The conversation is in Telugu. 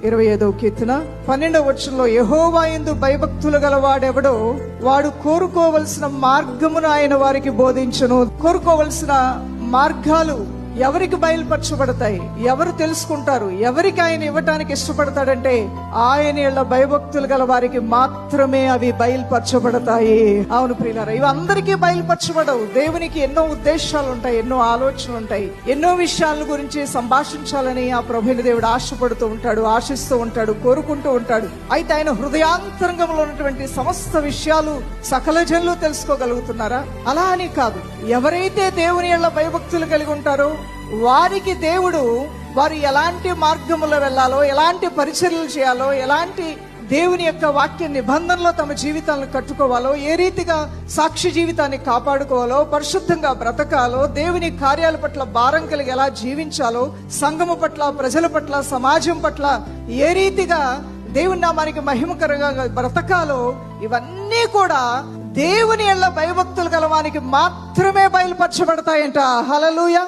25వ కీర్తన 12వ వచనంలో, యెహోవా యందు భయభక్తులు గలవాడెవడో వాడు కోరుకోవలసిన మార్గమును ఆయన వారికి బోధించును. కోరుకోవలసిన మార్గాలు ఎవరికి బయలుపరచబడతాయి, ఎవరు తెలుసుకుంటారు, ఎవరికి ఆయన ఇవ్వటానికి ఇష్టపడతాడంటే ఆయన యెడల భయభక్తులు గల వారికి మాత్రమే అవి బయలుపరచబడతాయి. అవును ప్రియులారా, ఇవి అందరికీ బయలుపరచబడవు. దేవునికి ఎన్నో ఉద్దేశాలు ఉంటాయి, ఎన్నో ఆలోచనలు ఉంటాయి, ఎన్నో విషయాల గురించి సంభాషించాలని ఆ ప్రభుని దేవుడు ఆశపడుతూ ఉంటాడు, ఆశిస్తూ ఉంటాడు, కోరుకుంటూ ఉంటాడు. అయితే ఆయన హృదయాంతరంగంలో ఉన్నటువంటి సమస్త విషయాలు సకల జనులు తెలుసుకోగలుగుతున్నారా? అలా అని కాదు. ఎవరైతే దేవుని యెడల భయభక్తులు కలిగి ఉంటారో వారికి దేవుడు వారు ఎలాంటి మార్గములో వెళ్లాలో, ఎలాంటి పరిచర్యలు చేయాలో, ఎలాంటి దేవుని యొక్క వాక్య నిబంధనలో తమ జీవితాలను కట్టుకోవాలో, ఏ రీతిగా సాక్షి జీవితాన్ని కాపాడుకోవాలో, పరిశుద్ధంగా బ్రతకాలో, దేవుని కార్యాల పట్ల భారం కలిగి ఎలా జీవించాలో, సంఘము పట్ల, ప్రజల పట్ల, సమాజం పట్ల ఏ రీతిగా దేవుని నామానికి మహిమకరంగా బ్రతకాలో, ఇవన్నీ కూడా దేవుని యెడల భయభక్తులు గలవానికి మాత్రమే బయలుపరచబడతాయంట. హల్లెలూయా.